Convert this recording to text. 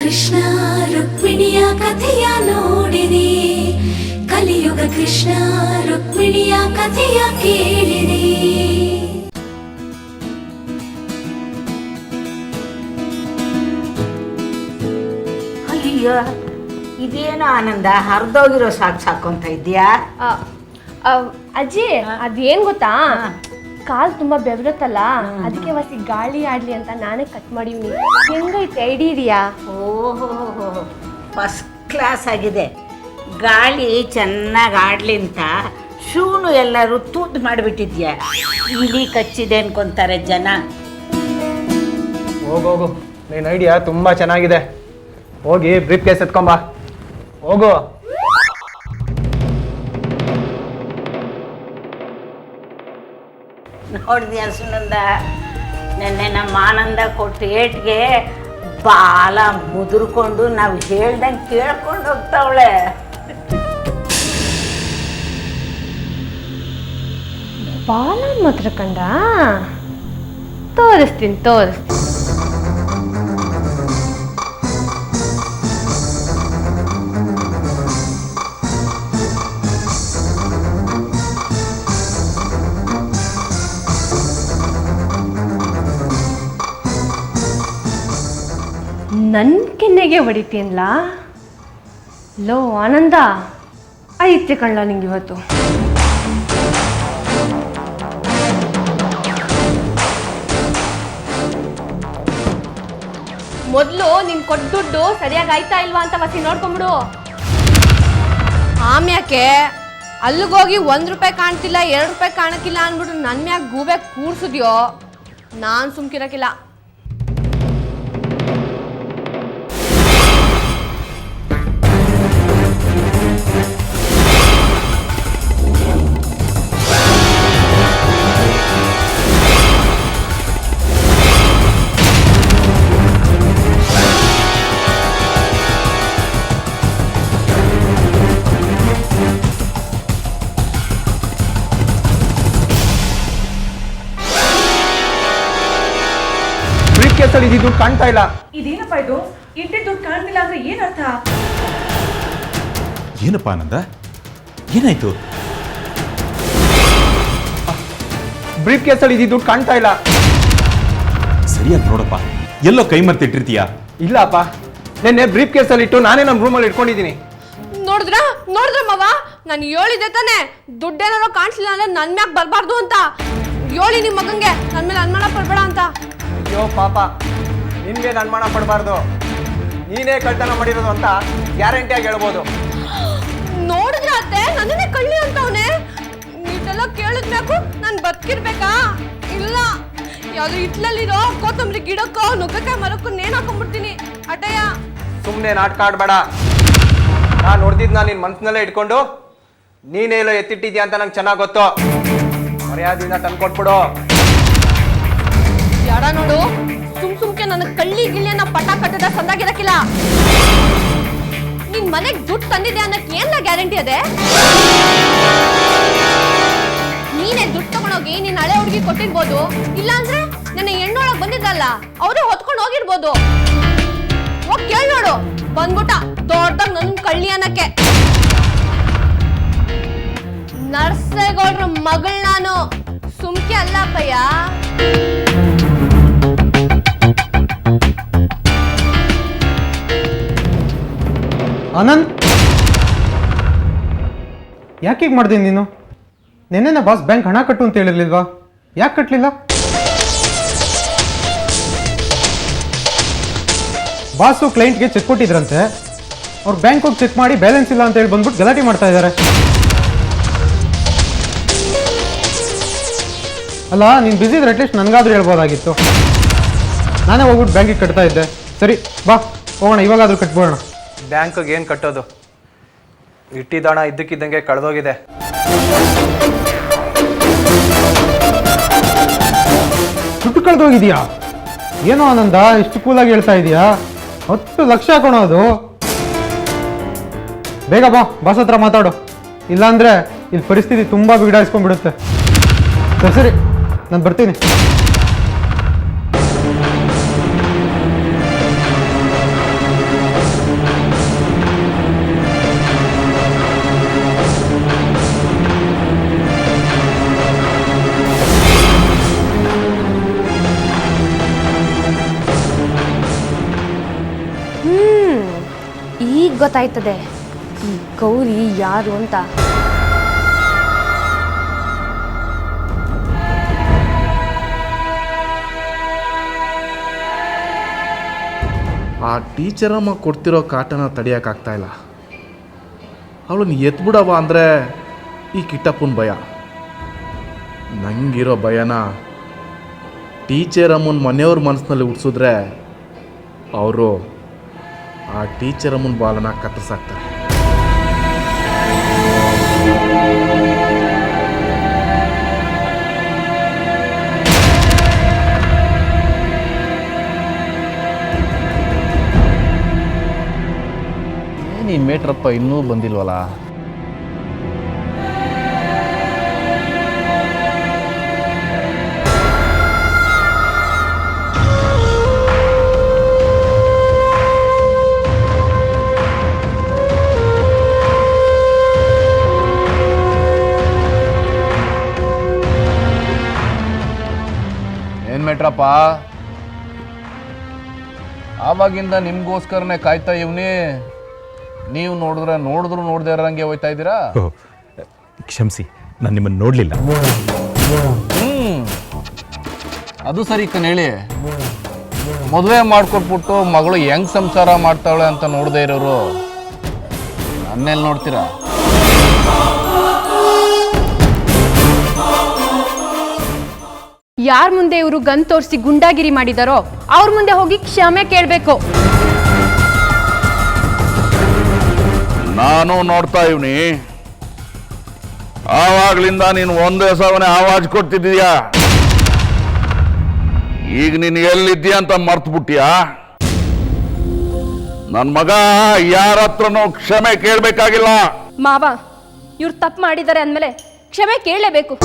ಕೃಷ್ಣ ರುಕ್ಮಿಣಿಯ ಕಥೆಯ ನೋಡಿರಿ, ಕಲಿಯುಗ ಕೃಷ್ಣ ರುಕ್ಮಿಣಿಯ ಕಥೆಯ ಕೇಳಿರಿ. ಅಯ್ಯೋ, ಇದೇನು ಆನಂದ, ಹರಿದೋಗಿರೋ ಸಾಕು ಸಾಕೊಂತ ಇದೆಯಾ? ಅಜ್ಜಿ ಅದೇನ್ ಗೊತ್ತಾ, ಕಾಲ್ ತುಂಬಾ ಬೆವರುತ್ತಲ್ಲ, ಅದಕ್ಕೆ ವಸಿ ಗಾಳಿ ಆಡ್ಲಿ ಅಂತ ನಾನೇ ಕಟ್ ಮಾಡಿವ್ನಿ. ಹೆಂಗೈತೆ ಐಡಿಯಾ ಇದೆಯಾ? ಓಹೋ, ಫಸ್ಟ್ ಕ್ಲಾಸ್ ಆಗಿದೆ. ಗಾಳಿ ಚೆನ್ನಾಗಿ ಆಡ್ಲಿ ಅಂತ ಶೂನು ಎಲ್ಲರೂ ತೂತು ಮಾಡಿಬಿಟ್ಟಿದ್ಯಾ. ಇಲಿ ಕಚ್ಚಿದೆ ಅನ್ಕೊಂತಾರೆ ಜನ. ಹೋಗೋಗು, ನೀನು ಐಡಿಯಾ ತುಂಬ ಚೆನ್ನಾಗಿದೆ. ಹೋಗಿ ಬ್ರೀಫ್ ಕೇಸ್ ಎತ್ಕೊಂಬ, ಹೋಗು. ನೋಡಿದ್ಯಾ ಸುನಂದ, ನೆನ್ನೆ ನಮ್ಮ ಆನಂದ ಕೊಟ್ಟು ಏಟ್ಗೆ ಬಾಲ ಮುದುರ್ಕೊಂಡು ನಾವು ಹೇಳ್ದಂಗೆ ಕೇಳ್ಕೊಂಡು ಹೋಗ್ತಾವಳೆ. ಬಾಲ ಮಾತ್ರ ಕಂಡ ತೋರಿಸ್ತೀನಿ. ನನ್ನ ಕೆನ್ನೆಗೆ ಹೊಡಿತೀನ್ಲ. ಲೋ ಆನಂದ, ಐತೆ ಕಳ್ಳ ನಿಂಗೆ ಇವತ್ತು. ಮೊದಲು ನಿನ್ ಕೊಟ್ಟ ದುಡ್ಡು ಸರಿಯಾಗಿ ಆಯ್ತಾ ಇಲ್ವಾ ಅಂತ ವಸಿ ನೋಡ್ಕೊಂಬಿಡು. ಆಮ್ಯಾಕೆ ಅಲ್ಲಿಗೋಗಿ 1 ರೂಪಾಯಿ ಕಾಣ್ತಿಲ್ಲ, 2 ರೂಪಾಯಿ ಕಾಣಕ್ಕಿಲ್ಲ ಅಂದ್ಬಿಟ್ಟು ನನ್ನ ಮ್ಯಾಗ ಗೂಬೆ ಕೂರ್ಸಿದ್ಯೋ, ನಾನು ಸುಮ್ಕಿರಕ್ಕಿಲ್ಲ. ಕೇಸಲ್ಲಿ ಇದು ಕಾಣ್ತಾ ಇಲ್ಲ. ಇದೇನಪ್ಪ ಇದು? ಇಂಟಿ ದುಡ್ಡು ಕಾಣ್ತಿಲ್ಲ ಅಂದ್ರೆ ಏನರ್ಥ? ಏನಪ್ಪ ಆನಂದ, ಏನಾಯ್ತು? ಬ್ರೀಫ್ ಕೇಸಲ್ಲಿ ಇದು ದುಡ್ಡು ಕಾಣ್ತಾ ಇಲ್ಲ. ಸರಿಯಾಗಿ ನೋಡಪ್ಪ, ಎಲ್ಲೋ ಕೈ ಮರ್ತಿಟ್ಟಿರ್ತೀಯಾ? ಇಲ್ಲಪ್ಪ, ನೆನ್ನೆ ಬ್ರೀಫ್ ಕೇಸಲ್ಲಿ ಇಟ್ಟು ನಾನೇ ನಮ್ಮ ರೂಮಲ್ಲಿ ಇಟ್ಕೊಂಡಿದ್ದೀನಿ. ನೋಡಿದ್ರ ಮವ, ನಾನು ಹೇಳಿದೆ ತಾನೆ ದುಡ್ಡೇನಾರೋ ಕಾಣಿಸ್ಲಿಲ್ಲ ಅಂದ್ರೆ ನನ್ನ ಮ್ಯಾಗ ಬರಬಾರ್ದು ಅಂತ. ಹೇಳಿ ನಿಮ್ಮ ಮಗಂಗೆ ನನ್ನ ಮೇಲೆ ಅನುಮಾನ ಪಡ್ಬೇಡ ಅಂತ. ಅಯ್ಯೋ ಪಾಪ, ನಿನ್ಗೆ ಅನುಮಾನ ಪಡಬಾರ್ದು, ನೀನೇ ಕಳ್ತನ ಮಾಡಿರೋದು ಅಂತ ಗ್ಯಾರಂಟಿಯಾಗಿ ಹೇಳ್ಬೋದು. ನೋಡಿದ್ರ ಅತ್ತೆ, ನನ್ನನ್ನೇ ಕಳ್ಳಿ ಅಂತವನೆ. ಇದೆಲ್ಲ ಕೇಳಿದ್ಮ್ಯಾಕು ನಾನು ಬದುಕಿರ್ಬೇಕಾ? ಇಲ್ಲ, ಯಾವ್ದು ಇಟ್ಲಲ್ಲಿರೋ ಕೊತ್ತಂಬರಿ ಗಿಡಕ್ಕೋ ನುಗ್ಗಕಾಯಿ ಮರಕ್ಕೂ ನೇಣು ಹಾಕೊಂಡ್ಬಿಡ್ತೀನಿ ಅಟಯ್ಯ. ಸುಮ್ಮನೆ ನಾಟಕ ಆಡ್ಬೇಡ. ನಾನು ನೋಡ್ದಿದ್ನ ನಿನ್ನ ಮನ್ಸಿನಲ್ಲೇ ಇಟ್ಕೊಂಡು ನೀನೇ ಎಲ್ಲೋ ಎತ್ತಿಟ್ಟಿದ್ಯಾ ಅಂತ ನಂಗೆ ಚೆನ್ನಾಗಿ ಗೊತ್ತು. ಮರ್ಯಾದಿಂದ ತಂದ್ಕೊಟ್ಬಿಡು. ಯಾರ ನೋಡು, ಸುಮ್ಕೆ ನನ್ನ ಕಳ್ಳಿ ಗಿಳಿಯನ್ನ ಪಟ ಕಟ್ಟದ ಸಂದಾಗಿರಕ್ಕಿಲ್ಲ. ನಿನ್ ಮನೆಗ್ ದುಡ್ಡು ತಂದಿದ್ದೆ ಅನ್ನಕ್ಕೆ ಏನ ಗ್ಯಾರಂಟಿ ಅದೇ? ನೀನೇ ದುಡ್ಡು ತಗೊಂಡೋಗಿ ನಿನ್ನ ಹಳೆ ಹುಡುಗಿ ಕೊಟ್ಟಿರ್ಬೋದು, ಇಲ್ಲ ಅಂದ್ರೆ ನನ್ನ ಹೆಣ್ಣೊಳಗ್ ಬಂದಿದ್ದಲ್ಲ ಅವರು ಹೊತ್ಕೊಂಡು ಹೋಗಿರ್ಬೋದು. ಹೋಗ್ ಕೇಳ್ ನೋಡು, ಬಂದ್ಬಿಟ್ಟ ದೊಡ್ಡದಾಗ ನನ್ ಕಳ್ಳಿ ಅನ್ನಕ್ಕೆ. ನರ್ಸೇಗೌಡ್ರ ಮಗಳ್ ನಾನು, ಸುಮ್ಕೆ ಅಲ್ಲಪ್ಪಯ್ಯ. ಆನಂದ್, ಯಾಕೆ ಹೀಗೆ ಮಾಡ್ದೆ ನೀನು? ನೆನ್ನೆನ ಬಾಸ್ ಬ್ಯಾಂಕ್ ಹಣ ಕಟ್ಟು ಅಂತ ಹೇಳಿರ್ಲಿಲ್ವಾ? ಯಾಕೆ ಕಟ್ಟಲಿಲ್ಲ? ಬಾಸು ಕ್ಲೈಂಟ್ಗೆ ಚೆಕ್ ಕೊಟ್ಟಿದ್ರಂತೆ, ಅವ್ರು ಬ್ಯಾಂಕ್ ಹೋಗಿ ಚೆಕ್ ಮಾಡಿ ಬ್ಯಾಲೆನ್ಸ್ ಇಲ್ಲ ಅಂತ ಹೇಳಿ ಬಂದ್ಬಿಟ್ಟು ಗಲಾಟೆ ಮಾಡ್ತಾ ಇದ್ದಾರೆ. ಅಲ್ಲ, ನೀನು ಬಿಸಿ ಇದ್ರೆ ಅಟ್ಲೀಸ್ಟ್ ನನಗಾದ್ರೂ ಹೇಳ್ಬೋದಾಗಿತ್ತು. ನಾನೇ ಹೋಗ್ಬಿಟ್ಟು ಬ್ಯಾಂಕಿಗೆ ಕಟ್ತಾ ಇದ್ದೆ. ಸರಿ ಬಾ ಹೋಗೋಣ, ಇವಾಗಾದ್ರೂ ಕಟ್ಬೋಣ. ಬ್ಯಾಂಕಿಗೆ ಏನು ಕಟ್ಟೋದು, ಇಟ್ಟಿದ್ದಣ ಇದ್ದಕ್ಕಿದ್ದಂಗೆ ಕಳೆದೋಗಿದೆ. ದುಡ್ಡು ಕಳೆದೋಗಿದೆಯಾ? ಏನೋ ಆನಂದ, ಇಷ್ಟು ಕೂಲಾಗಿ ಹೇಳ್ತಾ ಇದೀಯಾ? 10 ಲಕ್ಷ ಕೊಡೋದು. ಬೇಗ ಬಾ, ಬಾಸ್ ಹತ್ರ ಮಾತಾಡು, ಇಲ್ಲಾಂದ್ರೆ ಇಲ್ಲಿ ಪರಿಸ್ಥಿತಿ ತುಂಬಾ ಬಿಗಡಾಯಿಸ್ಕೊಂಡ್ಬಿಡುತ್ತೆ. ಸರಿ ನಾನು ಬರ್ತೀನಿ. ಈಗ ಗೊತ್ತಾಯ್ತದೆ ಈ ಗೌರಿ ಯಾರು ಅಂತ. ಆ ಟೀಚರಮ್ಮ ಕೊಡ್ತಿರೋ ಕಾಟನ ತಡೆಯೋಕ್ಕಾಗ್ತಾ ಇಲ್ಲ. ಅವಳನ್ನ ಎತ್ಬಿಡವ ಅಂದರೆ ಈ ಕಿಟ್ಟಪ್ಪನ ಭಯ. ನಂಗಿರೋ ಭಯನ ಟೀಚರಮ್ಮನ ಮನೆಯವ್ರ ಮನಸ್ಸಿನಲ್ಲಿ ಹುಡ್ಸಿದ್ರೆ ಅವರು ಆ ಟೀಚರಮ್ಮನ ಬಾಲನ ಕತ್ತರಿಸಾಕ್ತಾರೆ. ನೀನು ಮೇಟ್ರಪ್ಪ ಇನ್ನೂ ಬಂದಿಲ್ವಲ್ಲ? ಏನು ಮೇಟ್ರಪ್ಪ, ಆವಾಗಿಂದ ನಿಮಗೋಸ್ಕರನೇ ಕಾಯ್ತಾ ಇವ್ನಿ. ನೀವು ನೋಡಿದ್ರು ನೋಡದೇ ಇರೋಂಗೆ ಹೋಯ್ತಾ ಇದ್ದೀರಾ? ಕ್ಷಮಿಸಿ, ನಾನು ನಿಮ್ಮನ್ನು ನೋಡಲಿಲ್ಲ. ಅದು ಸರಿ ಹೇಳಿ. ಮದುವೆ ಮಾಡ್ಕೊಟ್ಬಿಟ್ಟು ಮಗಳು ಹೆಂಗ್ ಸಂಸಾರ ಮಾಡ್ತಾಳೆ ಅಂತ ನೋಡದೇ ಇರೋರು ನನ್ನೆಲ್ಲಿ ನೋಡ್ತೀರಾ? ಯಾರ ಮುಂದೆ ಇವರು ಗನ್ ತೋರಿಸಿ ಗುಂಡಾಗಿರಿ ಮಾಡಿದಾರೋ ಅವ್ರ ಮುಂದೆ ಹೋಗಿ ಕ್ಷಮೆ ಕೇಳಬೇಕು. ನಾನು ನೋಡ್ತಾ ಇವ್ನಿ. ಆವಾಗ್ಲಿಂದ ನೀನು ಒಂದೇ ಸವನೆ ಆವಾಜ್ ಕೊಡ್ತಿದ್ದೀಯಾ. ಈಗ ನೀನು ಎಲ್ಲಿದ್ದೀಯ ಅಂತ ಮರ್ತು ಬಿಟ್ಟಿಯಾ? ನನ್ನ ಮಗ ಯಾರ ಹತ್ರನೂ ಕ್ಷಮೆ ಕೇಳಬೇಕಾಗಿಲ್ಲ. ಮಾವ, ಇವ್ರು ತಪ್ಪು ಮಾಡಿದ್ದಾರೆ ಅಂದಮೇಲೆ ಕ್ಷಮೆ ಕೇಳಲೇಬೇಕು.